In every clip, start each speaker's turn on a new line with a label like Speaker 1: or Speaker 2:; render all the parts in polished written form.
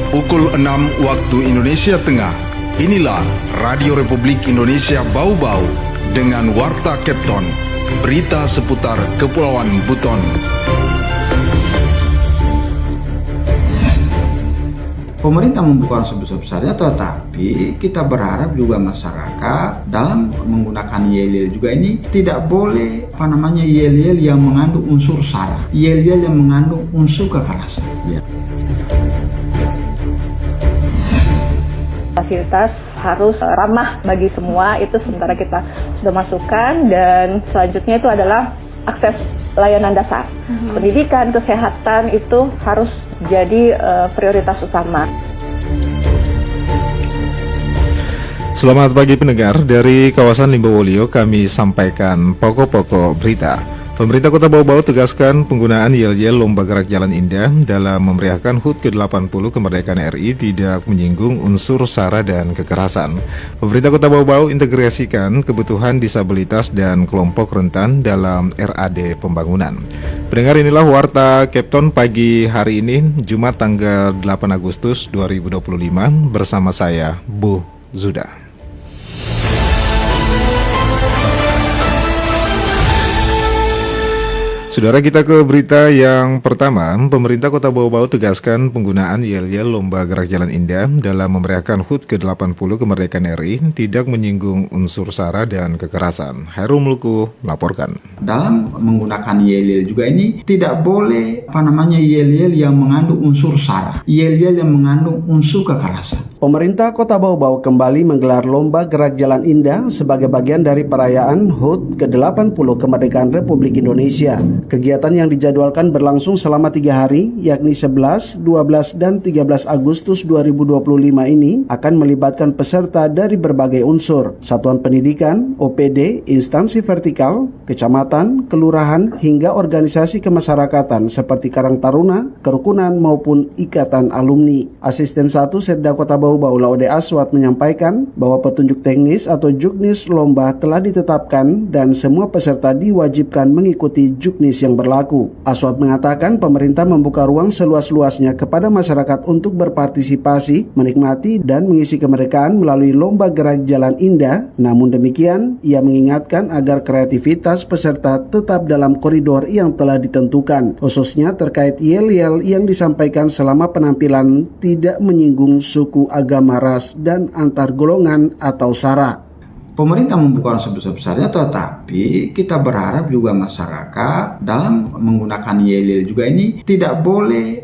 Speaker 1: Pukul 6 waktu Indonesia Tengah. Inilah Radio Republik Indonesia Bau-Bau dengan Warta Kepton. Berita seputar Kepulauan Buton.
Speaker 2: Pemerintah membuka sebesar-besarnya, tetapi kita berharap juga masyarakat dalam menggunakan yel-yel juga ini tidak boleh yel-yel yang mengandung unsur sara, yel-yel yang mengandung unsur kekerasan. Ya.
Speaker 3: Fasilitas harus ramah bagi semua, itu sementara kita sudah masukkan, dan selanjutnya itu adalah akses layanan dasar. Pendidikan, kesehatan itu harus jadi prioritas utama.
Speaker 4: Selamat pagi pendengar, dari kawasan Limbowolio kami sampaikan pokok-pokok berita. Pemerintah Kota Bau-Bau tegaskan penggunaan yel-yel Lomba Gerak Jalan Indah dalam memeriahkan HUT ke-80 kemerdekaan RI tidak menyinggung unsur sara dan kekerasan. Pemerintah Kota Bau-Bau integrasikan kebutuhan disabilitas dan kelompok rentan dalam RAD pembangunan. Pendengar, inilah Warta Kepton pagi hari ini, Jumat tanggal 8 Agustus 2025 bersama saya, Bu Zuda. Saudara, kita ke berita yang pertama. Pemerintah Kota Bau-Bau tegaskan penggunaan yel-yel Lomba Gerak Jalan Indah dalam memeriahkan HUT ke-80 kemerdekaan RI tidak menyinggung unsur sara dan kekerasan. Hairul Mulku melaporkan.
Speaker 2: Dalam menggunakan yel-yel juga ini tidak boleh yel-yel yang mengandung unsur sara, yel-yel yang mengandung unsur kekerasan.
Speaker 5: Pemerintah Kota Bau-Bau kembali menggelar Lomba Gerak Jalan Indah sebagai bagian dari perayaan HUT ke-80 kemerdekaan Republik Indonesia. Kegiatan yang dijadwalkan berlangsung selama 3 hari, yakni 11, 12, dan 13 Agustus 2025 ini akan melibatkan peserta dari berbagai unsur, satuan pendidikan, OPD, instansi vertikal, kecamatan, kelurahan, hingga organisasi kemasyarakatan seperti Karang Taruna, kerukunan, maupun ikatan alumni. Asisten 1 Setda Kota Bau-Bau Laude Aswat menyampaikan bahwa petunjuk teknis atau juknis lomba telah ditetapkan dan semua peserta diwajibkan mengikuti juknis yang berlaku. Aswat mengatakan pemerintah membuka ruang seluas-luasnya kepada masyarakat untuk berpartisipasi, menikmati, dan mengisi kemerdekaan melalui Lomba Gerak Jalan Indah. Namun demikian, ia mengingatkan agar kreativitas peserta tetap dalam koridor yang telah ditentukan, khususnya terkait yel-yel yang disampaikan selama penampilan tidak menyinggung suku, agama, ras, dan antar golongan atau sara.
Speaker 2: Pemerintah membuka sebesar-besarnya, tetapi kita berharap juga masyarakat dalam menggunakan yel-yel juga ini tidak boleh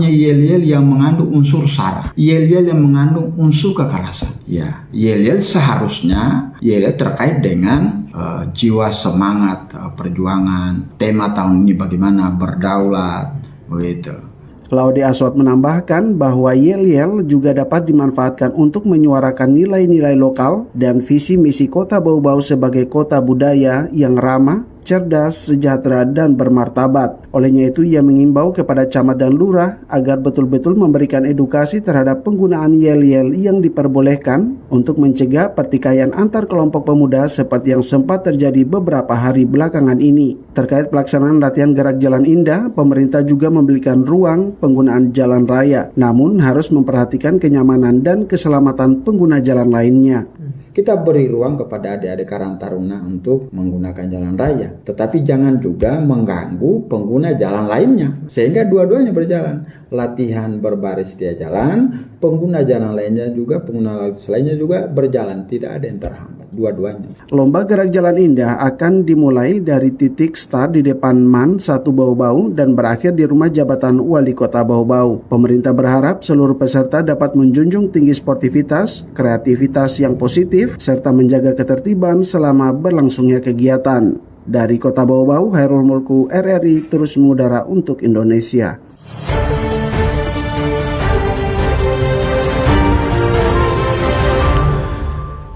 Speaker 2: yel-yel yang mengandung unsur sara, yel-yel yang mengandung unsur kekerasan. Ya, yel-yel seharusnya yel-yel terkait dengan jiwa semangat perjuangan, tema tahun ini bagaimana berdaulat, begitu.
Speaker 5: Laude Aswat menambahkan bahwa yel-yel juga dapat dimanfaatkan untuk menyuarakan nilai-nilai lokal dan visi misi Kota Bau-Bau sebagai kota budaya yang ramah, cerdas, sejahtera, dan bermartabat. Olehnya itu, ia mengimbau kepada camat dan lurah agar betul-betul memberikan edukasi terhadap penggunaan yel-yel yang diperbolehkan untuk mencegah pertikaian antar kelompok pemuda seperti yang sempat terjadi beberapa hari belakangan ini. Terkait pelaksanaan latihan gerak jalan indah, pemerintah juga memberikan ruang penggunaan jalan raya, namun harus memperhatikan kenyamanan dan keselamatan pengguna jalan lainnya.
Speaker 2: Kita beri ruang kepada adik-adik Karang Taruna untuk menggunakan jalan raya, tetapi jangan juga mengganggu pengguna jalan lainnya, sehingga dua-duanya berjalan. Latihan berbaris dia jalan, pengguna jalan lainnya juga, pengguna lalu lainnya juga berjalan, tidak ada yang terhambat, dua-duanya.
Speaker 5: Lomba Gerak Jalan Indah akan dimulai dari titik start di depan MAN 1 Bau-Bau dan berakhir di rumah jabatan Wali Kota Bau-Bau. Pemerintah berharap seluruh peserta dapat menjunjung tinggi sportivitas, kreativitas yang positif, serta menjaga ketertiban selama berlangsungnya kegiatan. Dari Kota Bau-Bau, Hairul Mulku, RRI terus mengudara untuk Indonesia.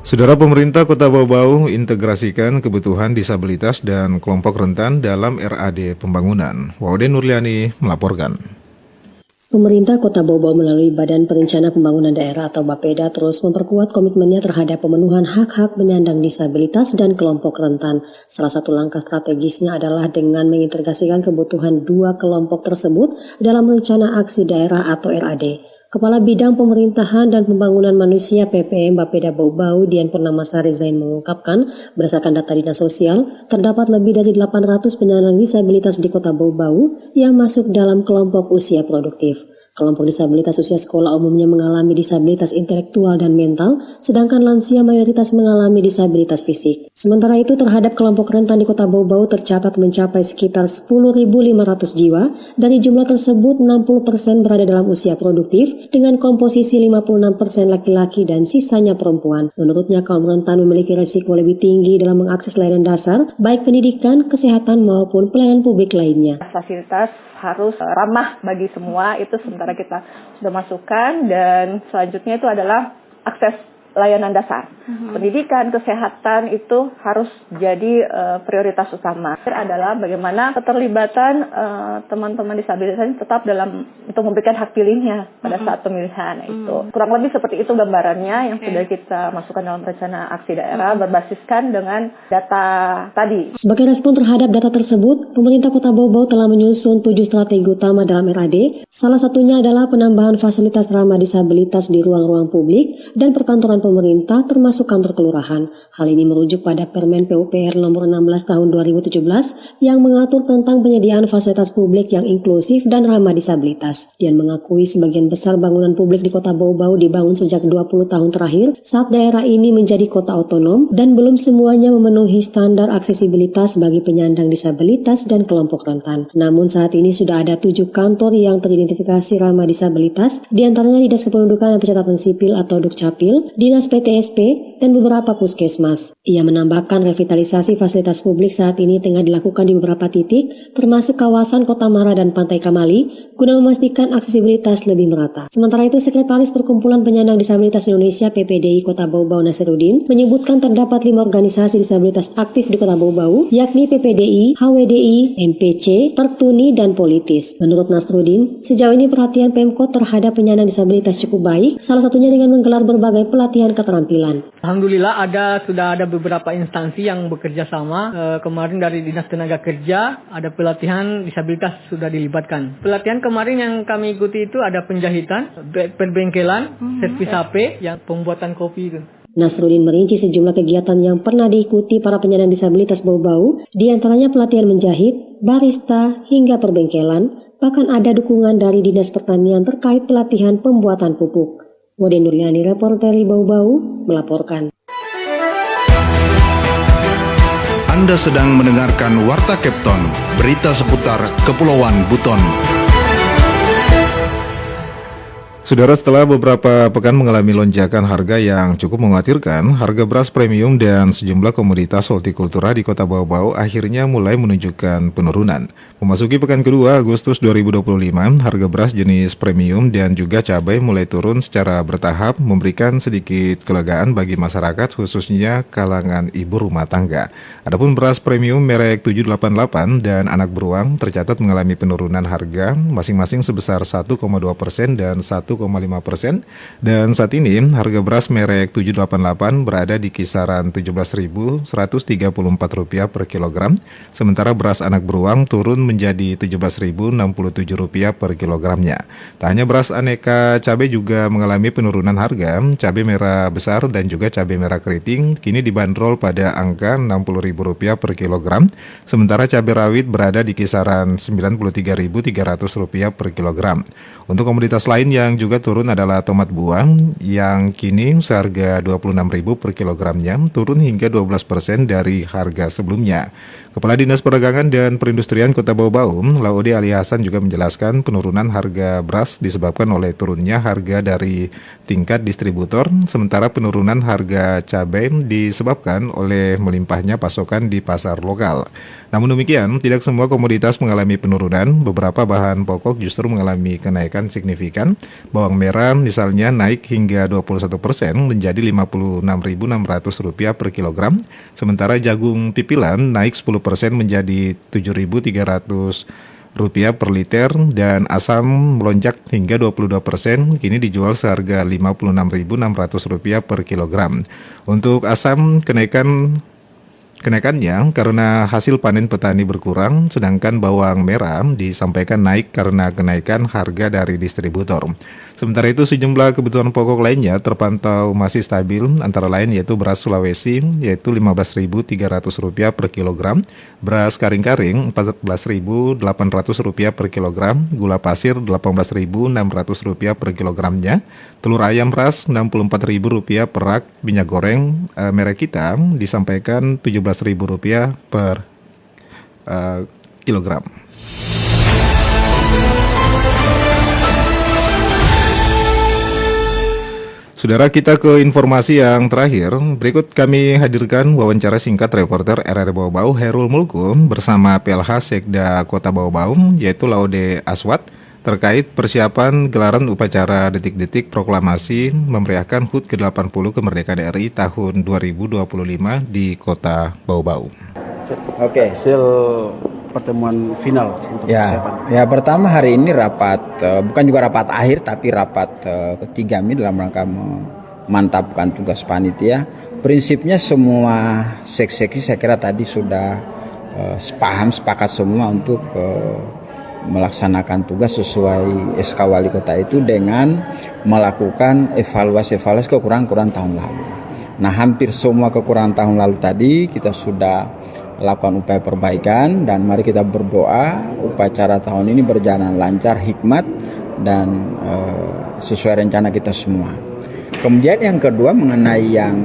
Speaker 4: Saudara, pemerintah Kota Bau-Bau integrasikan kebutuhan disabilitas dan kelompok rentan dalam RAD pembangunan. Waude Nurliani melaporkan.
Speaker 6: Pemerintah Kota Bau-Bau melalui Badan Perencana Pembangunan Daerah atau BAPEDA terus memperkuat komitmennya terhadap pemenuhan hak-hak penyandang disabilitas dan kelompok rentan. Salah satu langkah strategisnya adalah dengan mengintegrasikan kebutuhan dua kelompok tersebut dalam rencana aksi daerah atau RAD. Kepala Bidang Pemerintahan dan Pembangunan Manusia PPM Bapeda Bau-Bau Dian Purnamasari Zain mengungkapkan, berdasarkan data Dinas Sosial, terdapat lebih dari 800 penyandang disabilitas di Kota Bau-Bau yang masuk dalam kelompok usia produktif. Kelompok disabilitas usia sekolah umumnya mengalami disabilitas intelektual dan mental, sedangkan lansia mayoritas mengalami disabilitas fisik. Sementara itu terhadap kelompok rentan di Kota Bau-Bau tercatat mencapai sekitar 10.500 jiwa. Dari jumlah tersebut 60% berada dalam usia produktif dengan komposisi 56% laki-laki dan sisanya perempuan. Menurutnya kaum rentan memiliki resiko lebih tinggi dalam mengakses layanan dasar, baik pendidikan, kesehatan maupun pelayanan publik lainnya.
Speaker 3: Fasilitas harus ramah bagi semua, itu sementara kita sudah masukkan, dan selanjutnya itu adalah akses layanan dasar. Pendidikan, kesehatan itu harus jadi prioritas utama. Adalah bagaimana keterlibatan teman-teman disabilitas tetap dalam untuk memberikan hak pilihnya pada saat pemilihan. Itu kurang lebih seperti itu gambarannya yang sudah kita masukkan dalam rencana aksi daerah berbasiskan dengan data tadi.
Speaker 6: Sebagai respon terhadap data tersebut, pemerintah Kota Bau-Bau telah menyusun 7 strategi utama dalam RAD. Salah satunya adalah penambahan fasilitas ramah disabilitas di ruang-ruang publik dan perkantoran pemerintah termasuk kantor kelurahan. Hal ini merujuk pada Permen PUPR nomor 16 tahun 2017 yang mengatur tentang penyediaan fasilitas publik yang inklusif dan ramah disabilitas. Dian mengakui sebagian besar bangunan publik di Kota Bau-Bau dibangun sejak 20 tahun terakhir saat daerah ini menjadi kota otonom dan belum semuanya memenuhi standar aksesibilitas bagi penyandang disabilitas dan kelompok rentan. Namun saat ini sudah ada 7 kantor yang teridentifikasi ramah disabilitas, diantaranya Dinas Kependudukan dan Pencatatan Sipil atau Dukcapil, Dinas PTSP, dan beberapa puskesmas. Ia menambahkan revitalisasi fasilitas publik saat ini tengah dilakukan di beberapa titik, termasuk kawasan Kota Mara dan Pantai Kamali, guna memastikan aksesibilitas lebih merata. Sementara itu, Sekretaris Perkumpulan Penyandang Disabilitas Indonesia PPDI Kota Bau-Bau Nasirudin menyebutkan terdapat 5 organisasi disabilitas aktif di Kota Bau-Bau, yakni PPDI, HWDI, MPC, Pertuni, dan Politis. Menurut Nasrudin, sejauh ini perhatian Pemkot terhadap penyandang disabilitas cukup baik, salah satunya dengan menggelar berbagai pelatihan keterampilan.
Speaker 7: Alhamdulillah sudah ada beberapa instansi yang bekerja sama. Kemarin dari Dinas Tenaga Kerja ada pelatihan disabilitas sudah dilibatkan. Pelatihan kemarin yang kami ikuti itu ada penjahitan, perbengkelan, servis HP, yang pembuatan kopi itu.
Speaker 6: Nasrudin merinci sejumlah kegiatan yang pernah diikuti para penyandang disabilitas Bau-Bau, diantaranya pelatihan menjahit, barista, hingga perbengkelan, bahkan ada dukungan dari Dinas Pertanian terkait pelatihan pembuatan pupuk. Wode Nurliani, reporter Bau-Bau, melaporkan.
Speaker 1: Anda sedang mendengarkan Warta Kepton, berita seputar Kepulauan Buton.
Speaker 4: Saudara, setelah beberapa pekan mengalami lonjakan harga yang cukup mengkhawatirkan, harga beras premium dan sejumlah komoditas hortikultura di Kota Bau-Bau akhirnya mulai menunjukkan penurunan. Memasuki pekan kedua Agustus 2025, harga beras jenis premium dan juga cabai mulai turun secara bertahap, memberikan sedikit kelegaan bagi masyarakat, khususnya kalangan ibu rumah tangga. Adapun beras premium merek 788 dan anak beruang tercatat mengalami penurunan harga masing-masing sebesar 1,2% dan 1,5%, dan saat ini harga beras merek 788 berada di kisaran Rp17.134 per kilogram, sementara beras anak beruang turun menjadi Rp17.067 per kilogramnya. Tak hanya beras aneka cabai juga mengalami penurunan harga. Cabai merah besar dan juga cabai merah keriting kini dibanderol pada angka Rp60.000 per kilogram, sementara cabai rawit berada di kisaran Rp93.300 per kilogram. Untuk komoditas lain yang juga turun adalah tomat buah yang kini seharga Rp26.000 per kilogramnya, turun hingga 12% dari harga sebelumnya. Kepala Dinas Perdagangan dan Perindustrian Kota Bau-Bau, Laode Ali Hasan, juga menjelaskan penurunan harga beras disebabkan oleh turunnya harga dari tingkat distributor, sementara penurunan harga cabai disebabkan oleh melimpahnya pasokan di pasar lokal. Namun demikian, tidak semua komoditas mengalami penurunan. Beberapa bahan pokok justru mengalami kenaikan signifikan. Bawang merah misalnya naik hingga 21% menjadi Rp56.600 per kilogram, sementara jagung pipilan naik 10% menjadi Rp7.300 per liter, dan asam melonjak hingga 22%, kini dijual seharga Rp56.600 per kilogram. Untuk asam, kenaikan Kenaikannya karena hasil panen petani berkurang, sedangkan bawang merah disampaikan naik karena kenaikan harga dari distributor. Sementara itu sejumlah kebutuhan pokok lainnya terpantau masih stabil, antara lain yaitu beras Sulawesi yaitu Rp15.300 per kilogram, beras karing-karing Rp14.800 per kilogram, gula pasir Rp18.600 per kilogramnya, telur ayam ras Rp64.000 per rak, minyak goreng merek kita disampaikan Rp17.000 per kilogram. Saudara, kita ke informasi yang terakhir. Berikut kami hadirkan wawancara singkat reporter RRI Bau-Bau Herul Mulku bersama PLH Sekda Kota Bau-Bau yaitu Laude Aswat terkait persiapan gelaran upacara detik-detik proklamasi memeriahkan HUT ke-80 kemerdekaan RI tahun 2025 di Kota Bau-Bau.
Speaker 5: Oke, hasil pertemuan final untuk persiapan.
Speaker 2: Ya, pertama hari ini rapat, bukan juga rapat akhir tapi rapat ketiga ini dalam rangka memantapkan tugas panitia. Prinsipnya semua seksi saya kira tadi sudah sepakat semua untuk melaksanakan tugas sesuai SK Wali Kota itu dengan melakukan evaluasi kekurangan tahun lalu. Nah, hampir semua kekurangan tahun lalu tadi kita sudah lakukan upaya perbaikan dan mari kita berdoa upacara tahun ini berjalan lancar, hikmat dan sesuai rencana kita semua. Kemudian yang kedua mengenai yang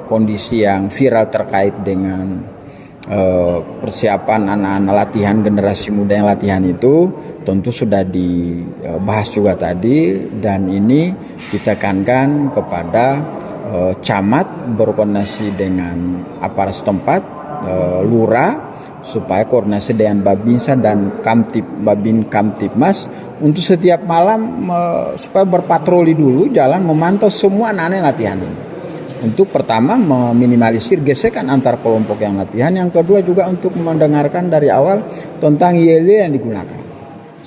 Speaker 2: kondisi yang viral terkait dengan persiapan anak-anak latihan, generasi muda yang latihan itu tentu sudah dibahas juga tadi dan ini ditekankan kepada camat berkoordinasi dengan aparat setempat, lurah supaya koordinasi dengan Babinsa dan Babin Kamtipmas untuk setiap malam supaya berpatroli dulu jalan memantau semua anak-anak latihan ini. Untuk pertama meminimalisir gesekan antar kelompok yang latihan, yang kedua juga untuk mendengarkan dari awal tentang yel-yel yang digunakan.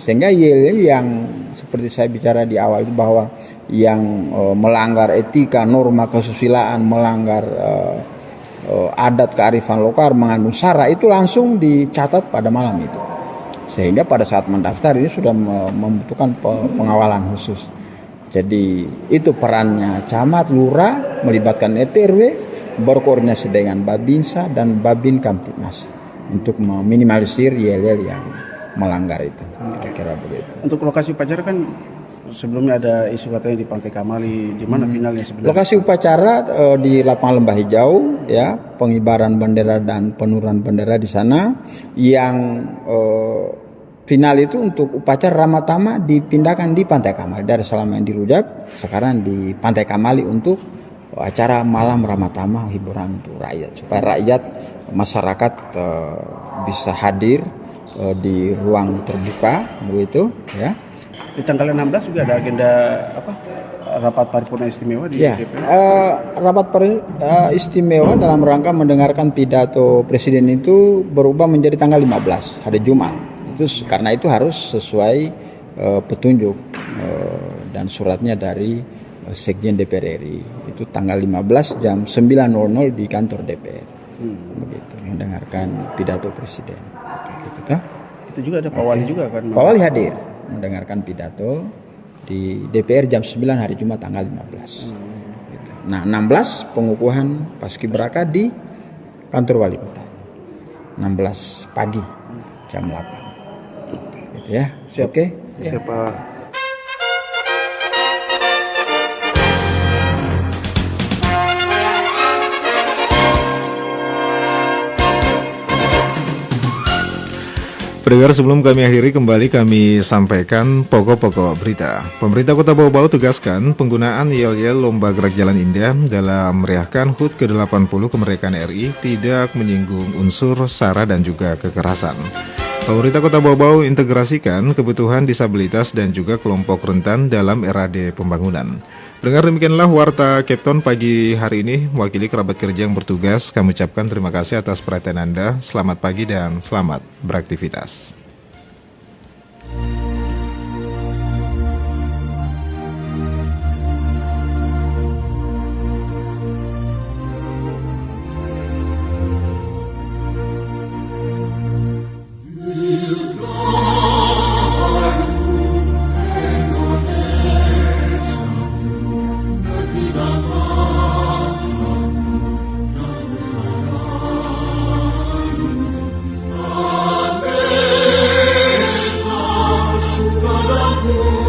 Speaker 2: Sehingga yel-yel yang seperti saya bicara di awal itu bahwa yang melanggar etika, norma kesusilaan, melanggar adat kearifan lokal, mengandung sara itu langsung dicatat pada malam itu. Sehingga pada saat mendaftar ini sudah membutuhkan pengawalan khusus. Jadi itu perannya camat, lurah, melibatkan RT RW, berkoordinasi dengan Babinsa dan Babin Kamtipmas untuk meminimalisir yel-yel yang melanggar itu. Kira-kira begitu.
Speaker 5: Untuk lokasi upacara kan sebelumnya ada isu katanya di Pantai Kamali, di mana finalnya sebenarnya?
Speaker 2: Lokasi upacara di lapangan Lembah Hijau, ya, pengibaran bendera dan penurunan bendera di sana. Yang final itu untuk upacara Ramatama dipindahkan di Pantai Kamali dari selama yang di Rujak, sekarang di Pantai Kamali untuk acara malam Ramatama, hiburan untuk rakyat supaya rakyat masyarakat bisa hadir di ruang terbuka begitu, ya.
Speaker 5: Di tanggal 16 juga ada agenda rapat paripurna istimewa di DPR.
Speaker 2: Rapat istimewa dalam rangka mendengarkan pidato presiden itu berubah menjadi tanggal 15 hari Jumat. Itu karena itu harus sesuai petunjuk dan suratnya dari Sekjen DPR RI. Itu tanggal 15 jam 9.00 di kantor DPR. Begitu mendengarkan pidato presiden. Gitu, toh?
Speaker 5: Itu juga ada Pak Wali juga kan?
Speaker 2: Pak Wali hadir mendengarkan pidato di DPR jam 9 hari Jumat tanggal 15. Gitu. Nah, 16 pengukuhan paskibraka di kantor Wali Kota. 16 pagi jam 8. Gitu ya.
Speaker 5: Siap.
Speaker 2: Oke.
Speaker 5: Siapa?
Speaker 4: Pendengar, sebelum kami akhiri kembali kami sampaikan pokok-pokok berita. Pemerintah Kota Bau-Bau tegaskan penggunaan yel-yel Lomba Gerak Jalan Indah dalam meriahkan HUT ke-80 kemerdekaan RI tidak menyinggung unsur sara dan juga kekerasan. Pemerintah Kota Bau-Bau integrasikan kebutuhan disabilitas dan juga kelompok rentan dalam RAD pembangunan. Dengar demikianlah warta Kepton pagi hari ini. Mewakili kerabat kerja yang bertugas, kami ucapkan terima kasih atas perhatian Anda. Selamat pagi dan selamat beraktivitas.
Speaker 8: Bau.